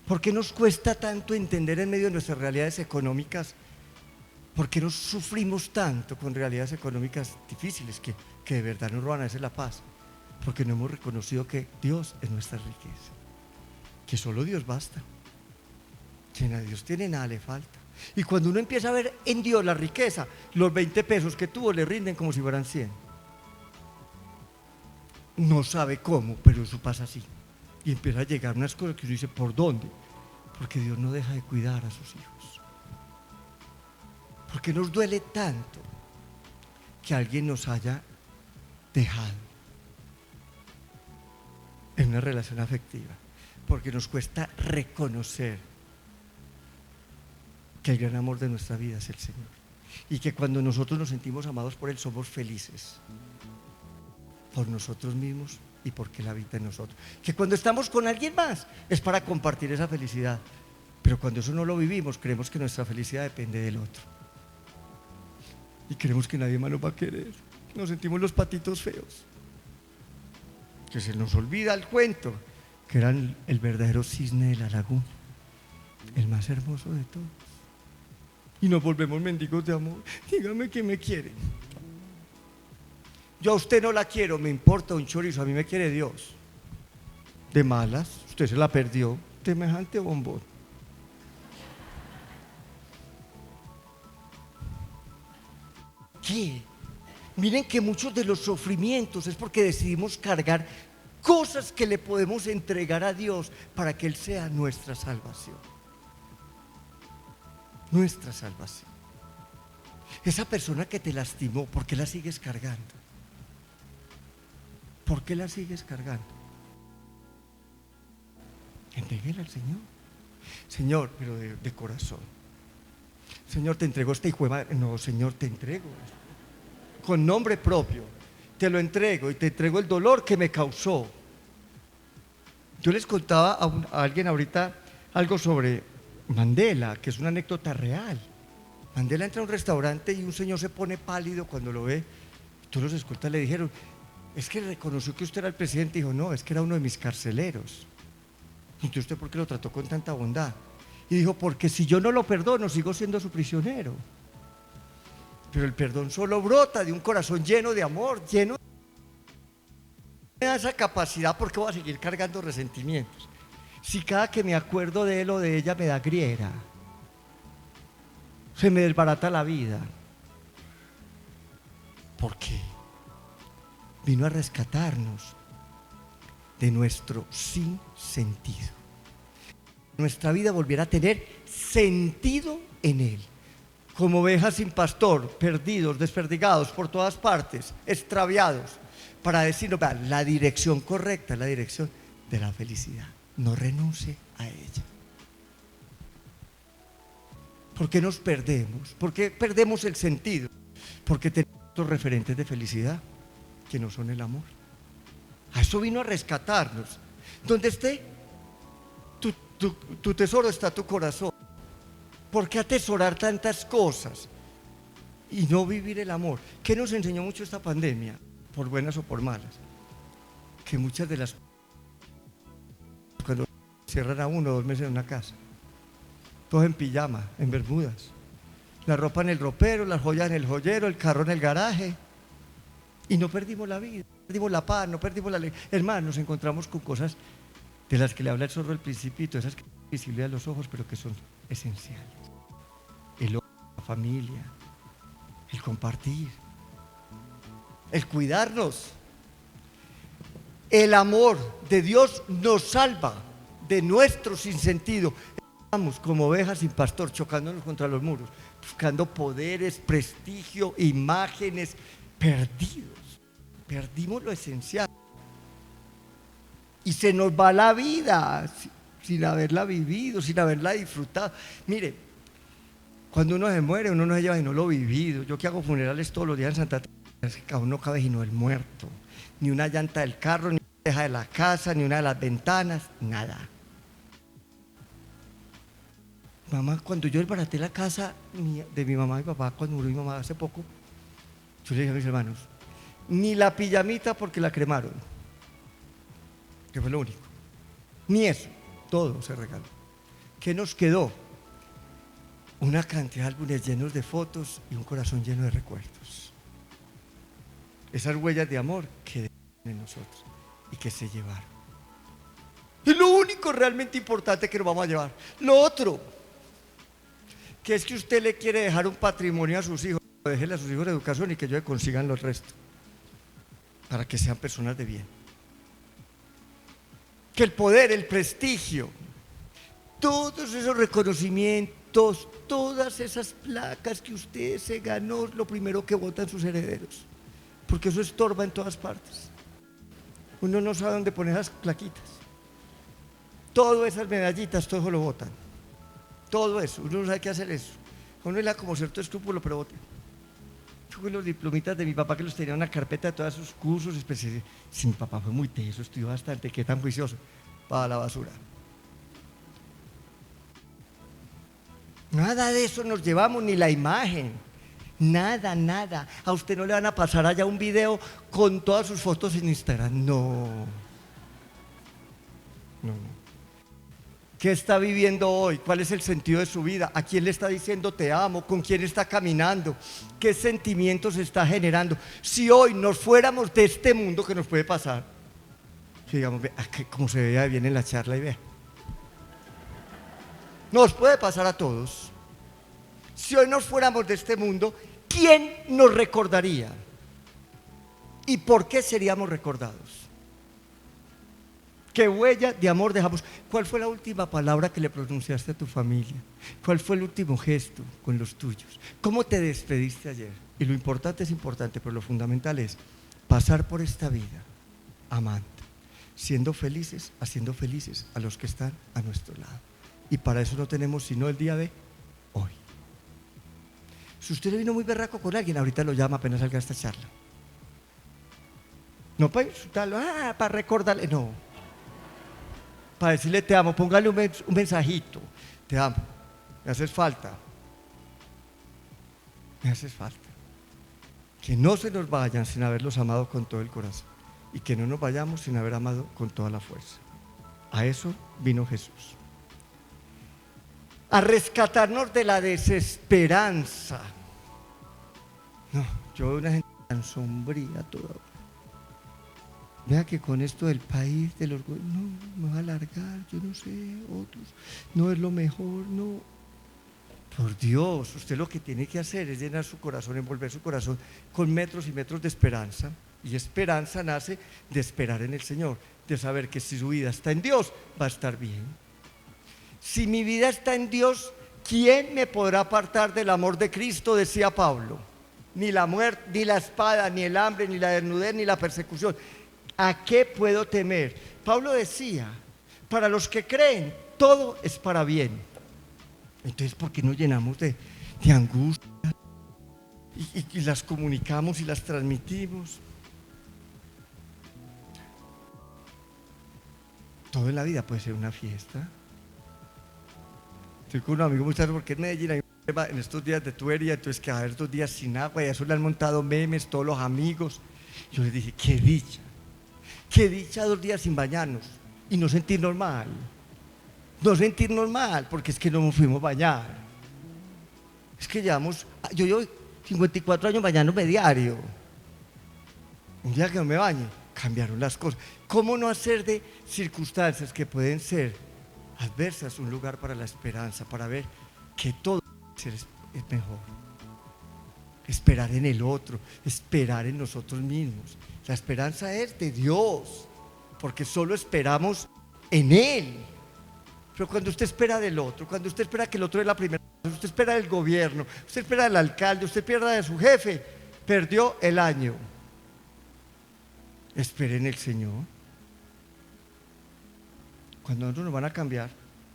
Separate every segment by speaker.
Speaker 1: ¿Por qué nos cuesta tanto entender en medio de nuestras realidades económicas? ¿Por qué nos sufrimos tanto con realidades económicas difíciles que de verdad nos roban a veces la paz? Porque no hemos reconocido que Dios es nuestra riqueza, que solo Dios basta. Quien a Dios tiene nada le falta. Y cuando uno empieza a ver en Dios la riqueza, los 20 pesos que tuvo le rinden como si fueran 100. No sabe cómo, pero eso pasa así. Y empieza a llegar unas cosas que uno dice, ¿por dónde? Porque Dios no deja de cuidar a sus hijos. Porque nos duele tanto que alguien nos haya dejado en una relación afectiva. Porque nos cuesta reconocer que el gran amor de nuestra vida es el Señor. Y que cuando nosotros nos sentimos amados por Él, somos felices. Por nosotros mismos y porque Él habita en nosotros. Que cuando estamos con alguien más es para compartir esa felicidad. Pero cuando eso no lo vivimos, creemos que nuestra felicidad depende del otro. Y creemos que nadie más nos va a querer. Nos sentimos los patitos feos. Que se nos olvida el cuento, que eran el verdadero cisne de la laguna, el más hermoso de todos. Y nos volvemos mendigos de amor. Dígame que me quiere. Yo a usted no la quiero, me importa un chorizo, a mí me quiere Dios. De malas, usted se la perdió, semejante bombón. ¿Qué? Miren que muchos de los sufrimientos es porque decidimos cargar cosas que le podemos entregar a Dios para que Él sea nuestra salvación. Nuestra salvación. Esa persona que te lastimó, ¿por qué la sigues cargando? ¿Por qué la sigues cargando? Entréguela al Señor. Señor, pero de corazón. Señor, te entrego este hijo de madre. No, Señor, te entrego con nombre propio. Te lo entrego y te entrego el dolor que me causó. Yo les contaba a alguien ahorita algo sobre Mandela, que es una anécdota real. Mandela entra a un restaurante y un señor se pone pálido cuando lo ve. Todos los escoltas le dijeron, es que reconoció que usted era el presidente. Y dijo, no, es que era uno de mis carceleros. Entonces, ¿usted por qué lo trató con tanta bondad? Y dijo, porque si yo no lo perdono, sigo siendo su prisionero. Pero el perdón solo brota de un corazón lleno de amor, lleno de esa capacidad. ¿Por qué voy a seguir cargando resentimientos? Si cada que me acuerdo de él o de ella me da griera, se me desbarata la vida. ¿Por qué? Vino a rescatarnos de nuestro sinsentido. Nuestra vida volviera a tener sentido en Él. Como ovejas sin pastor, perdidos, desperdigados por todas partes, extraviados, para decirnos, la dirección correcta es la dirección de la felicidad. No renuncie a ella. ¿Por qué nos perdemos? ¿Por qué perdemos el sentido? Porque tenemos otros referentes de felicidad que no son el amor. A eso vino a rescatarnos. Donde esté tu tesoro está tu corazón. ¿Por qué atesorar tantas cosas y no vivir el amor? ¿Qué nos enseñó mucho esta pandemia? Por buenas o por malas. Que muchas de las cuando cierran a 1 o 2 meses en una casa, todos en pijama, en bermudas, la ropa en el ropero, las joyas en el joyero, el carro en el garaje, y no perdimos la vida, no perdimos la paz, no perdimos la alegría. Hermano, nos encontramos con cosas de las que le habla el zorro al principito, esas que son visibles a los ojos, pero que son esenciales. El ojo, la familia, el compartir, el cuidarnos. El amor de Dios nos salva de nuestro sinsentido. Estamos como ovejas sin pastor, chocándonos contra los muros, buscando poderes, prestigio, imágenes, perdidos. Perdimos lo esencial. Y se nos va la vida sin haberla vivido, sin haberla disfrutado. Mire, cuando uno se muere, uno no se lleva y no lo vivido. Yo que hago funerales todos los días en Santa Teresa, es que cada uno cabe sino el muerto. Ni una llanta del carro, ni una teja de la casa, ni una de las ventanas, nada. Mamá, cuando yo desbaraté la casa de mi mamá y mi papá, cuando murió mi mamá hace poco, yo le dije a mis hermanos, ni la pijamita porque la cremaron, que fue lo único, ni eso, todo se regaló. ¿Qué nos quedó? Una cantidad de álbumes llenos de fotos y un corazón lleno de recuerdos. Esas huellas de amor que en nosotros y que se llevaron. Es lo único realmente importante que nos vamos a llevar. Lo otro, que es que usted le quiere dejar un patrimonio a sus hijos, déjele a sus hijos de educación y que ellos consigan los restos, para que sean personas de bien. Que el poder, el prestigio, todos esos reconocimientos, todas esas placas que usted se ganó, es lo primero que votan sus herederos, porque eso estorba en todas partes. Uno no sabe dónde poner esas plaquitas. Todas esas medallitas, todo eso lo botan. Todo eso, uno no sabe qué hacer eso. Uno le da como cierto escrúpulo, pero bote. Yo con los diplomitas de mi papá que los tenía en una carpeta de todos sus cursos especiales. Si mi papá fue muy teso, estudió bastante, qué tan juicioso, para la basura. Nada de eso nos llevamos, ni la imagen. Nada, nada. A usted no le van a pasar allá un video con todas sus fotos en Instagram. No. No. ¿Qué está viviendo hoy? ¿Cuál es el sentido de su vida? ¿A quién le está diciendo te amo? ¿Con quién está caminando? ¿Qué sentimientos está generando? Si hoy nos fuéramos de este mundo, ¿qué nos puede pasar? Si digamos, como se veía bien en la charla y vea. Nos puede pasar a todos. Si hoy nos fuéramos de este mundo, ¿quién nos recordaría? ¿Y por qué seríamos recordados? ¿Qué huella de amor dejamos? ¿Cuál fue la última palabra que le pronunciaste a tu familia? ¿Cuál fue el último gesto con los tuyos? ¿Cómo te despediste ayer? Y lo importante es importante, pero lo fundamental es pasar por esta vida amando, siendo felices, haciendo felices a los que están a nuestro lado. Y para eso no tenemos sino el día de hoy. Si usted vino muy berraco con alguien, ahorita lo llama apenas salga esta charla. No para insultarlo, para recordarle, no. Para decirle te amo, póngale un mensajito, te amo, me haces falta, me haces falta. Que no se nos vayan sin haberlos amado con todo el corazón y que no nos vayamos sin haber amado con toda la fuerza. A eso vino Jesús. A rescatarnos de la desesperanza. No, yo veo una gente tan sombría toda. Vea que con esto del país, del orgullo, no, me va a alargar, yo no sé, otros, no es lo mejor, no. Por Dios, usted lo que tiene que hacer es llenar su corazón, envolver su corazón con metros y metros de esperanza. Y esperanza nace de esperar en el Señor, de saber que si su vida está en Dios, va a estar bien. Si mi vida está en Dios, ¿quién me podrá apartar del amor de Cristo? Decía Pablo. Ni la muerte, ni la espada, ni el hambre, ni la desnudez, ni la persecución. ¿A qué puedo temer? Pablo decía, para los que creen, todo es para bien. Entonces, ¿por qué nos llenamos de angustia? Y las comunicamos y las transmitimos. Todo en la vida puede ser una fiesta. Estoy con un amigo muchas veces porque en Medellín hay un tema en estos días de tubería, entonces que va a haber 2 días sin agua y a eso le han montado memes, todos los amigos. Yo les dije, qué dicha 2 días sin bañarnos y no sentirnos mal. No sentirnos mal, porque es que no nos fuimos a bañar. Es que llevamos, yo llevo 54 años bañándome diario. Un día que no me bañe, cambiaron las cosas. ¿Cómo no hacer de circunstancias que pueden ser adversas un lugar para la esperanza, para ver que todo es mejor? Esperar en el otro, esperar en nosotros mismos. La esperanza es de Dios, porque solo esperamos en Él. Pero cuando usted espera del otro, cuando usted espera que el otro dé la primera, usted espera del gobierno, usted espera del alcalde, usted espera de su jefe, perdió el año. Espere en el Señor. Cuando nosotros nos van a cambiar,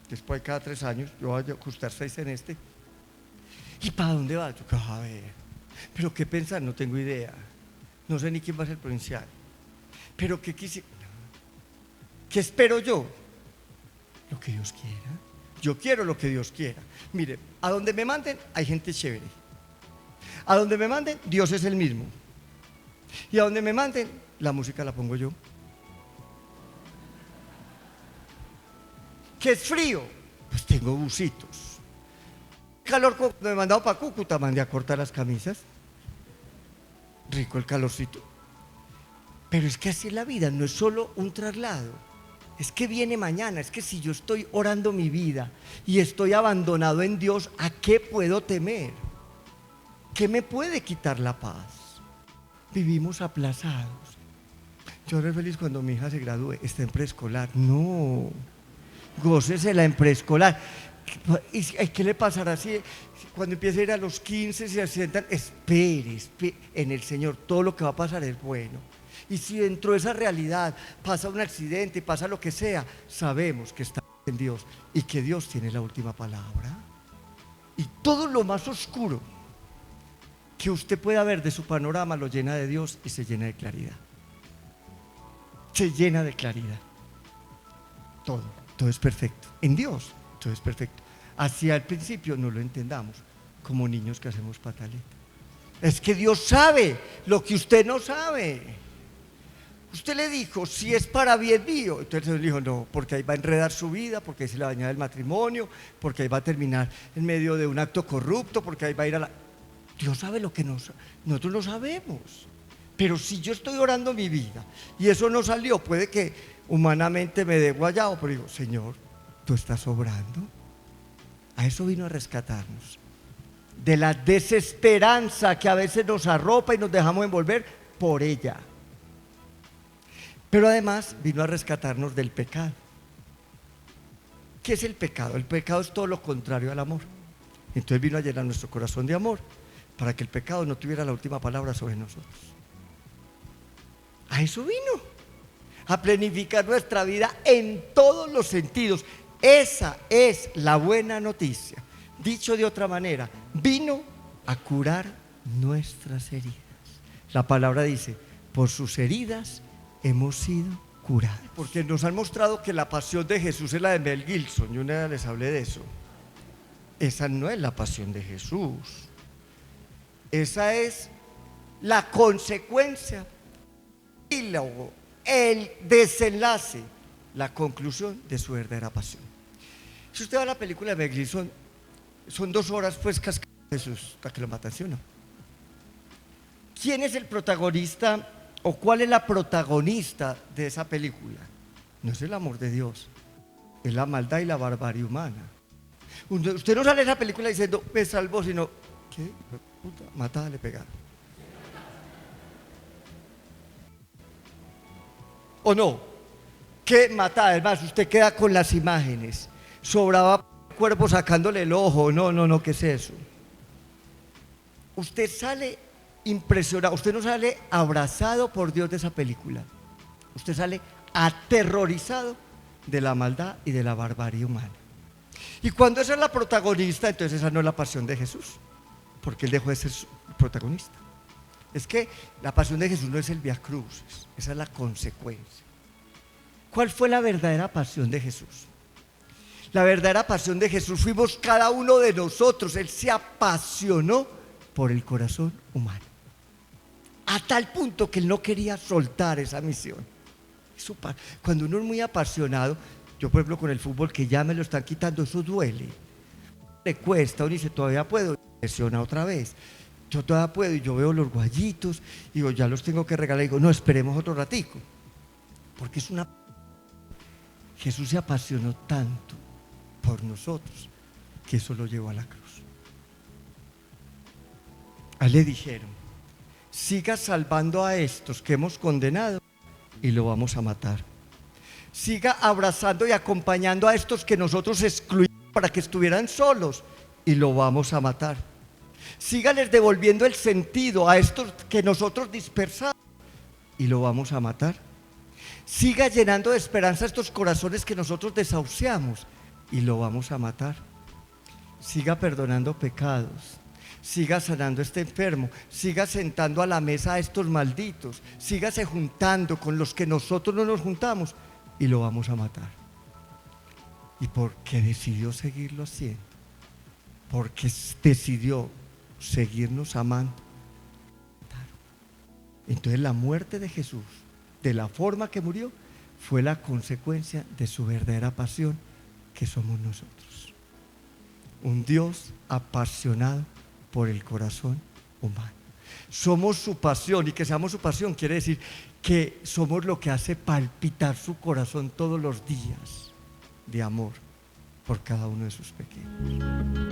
Speaker 1: después de cada 3 años, yo voy a ajustar 6 en este. ¿Y para dónde va? Yo, a ver, pero qué pensar, no tengo idea. No sé ni quién va a ser provincial. Pero qué quisiera. ¿Qué espero yo? Lo que Dios quiera. Yo quiero lo que Dios quiera. Mire, a donde me manden hay gente chévere. A donde me manden, Dios es el mismo. Y a donde me manden, la música la pongo yo. ¿Qué es frío? Pues tengo busitos. Calor, me he mandado para Cúcuta, mandé a cortar las camisas. Rico el calorcito. Pero es que así es la vida, no es solo un traslado. Es que viene mañana, es que si yo estoy orando mi vida y estoy abandonado en Dios, ¿a qué puedo temer? ¿Qué me puede quitar la paz? Vivimos aplazados. Yo era feliz cuando mi hija se gradúe, está en preescolar. No, gócesela en preescolar. ¿Y qué le pasará si cuando empiece a ir a los 15 se sientan? Espere en el Señor, todo lo que va a pasar es bueno. Y si dentro de esa realidad pasa un accidente, pasa lo que sea, sabemos que está en Dios y que Dios tiene la última palabra. Y todo lo más oscuro que usted pueda ver de su panorama lo llena de Dios y se llena de claridad. Se llena de claridad. Todo es perfecto. En Dios, todo es perfecto. Hacia el principio no lo entendamos, como niños que hacemos pataleta. Es que Dios sabe lo que usted no sabe. Usted le dijo, si es para bien mío. Entonces él dijo, no, porque ahí va a enredar su vida, porque ahí se le va a dañar el matrimonio, porque ahí va a terminar en medio de un acto corrupto, porque ahí va a ir a la... Dios sabe lo que nosotros no sabemos. Pero si yo estoy orando mi vida y eso no salió, puede que humanamente me dé guayado, pero digo, Señor, tú estás obrando. A eso vino a rescatarnos. De la desesperanza que a veces nos arropa y nos dejamos envolver por ella. Pero además vino a rescatarnos del pecado. ¿Qué es el pecado? El pecado es todo lo contrario al amor. Entonces vino a llenar nuestro corazón de amor para que el pecado no tuviera la última palabra sobre nosotros. A eso vino, a planificar nuestra vida en todos los sentidos. Esa es la buena noticia. Dicho de otra manera, vino a curar nuestras heridas. La palabra dice, por sus heridas hemos sido curados. Porque nos han mostrado que la pasión de Jesús es la de Mel Gibson. Yo una vez les hablé de eso. Esa no es la pasión de Jesús. Esa es la consecuencia, el desenlace, la conclusión de su verdadera pasión. Si usted va a la película de Mel Gibson, son 2 horas pues cascando a Jesús hasta que lo matan, ¿sí o no? ¿Quién es el protagonista o cuál es la protagonista de esa película? No es el amor de Dios, es la maldad y la barbarie humana. Usted no sale de esa película diciendo, me salvó, sino, ¿qué? Puta, matada, le pegaron. ¿O no? ¿Qué matada? Además, usted queda con las imágenes. Sobraba cuerpo sacándole el ojo. No, ¿qué es eso? Usted sale impresionado, usted no sale abrazado por Dios de esa película. Usted sale aterrorizado de la maldad y de la barbarie humana. Y cuando esa es la protagonista, entonces esa no es la pasión de Jesús, porque Él dejó de ser protagonista. Es que la pasión de Jesús no es el Vía Crucis, esa es la consecuencia. ¿Cuál fue la verdadera pasión de Jesús? La verdadera pasión de Jesús fuimos cada uno de nosotros. Él se apasionó por el corazón humano, a tal punto que Él no quería soltar esa misión. Cuando uno es muy apasionado, yo por ejemplo con el fútbol, que ya me lo están quitando, eso duele, le cuesta, uno dice, todavía puedo, lesiona otra vez, yo todavía puedo, y yo veo los guayitos, y digo, ya los tengo que regalar, y digo, no, esperemos otro ratico, porque es una... Jesús se apasionó tanto por nosotros, que eso lo llevó a la cruz. A él le dijeron, siga salvando a estos que hemos condenado y lo vamos a matar. Siga abrazando y acompañando a estos que nosotros excluimos para que estuvieran solos y lo vamos a matar. Sígales devolviendo el sentido a estos que nosotros dispersamos y lo vamos a matar. Siga llenando de esperanza estos corazones que nosotros desahuciamos y lo vamos a matar. Siga perdonando pecados. Siga sanando a este enfermo, siga sentando a la mesa a estos malditos, sígase juntando con los que nosotros no nos juntamos y lo vamos a matar. ¿Y por qué decidió seguirlo haciendo? Porque decidió seguirnos amando. Entonces la muerte de Jesús, de la forma que murió, fue la consecuencia de su verdadera pasión que somos nosotros. Un Dios apasionado por el corazón humano. Somos su pasión, y que seamos su pasión quiere decir que somos lo que hace palpitar su corazón todos los días de amor por cada uno de sus pequeños.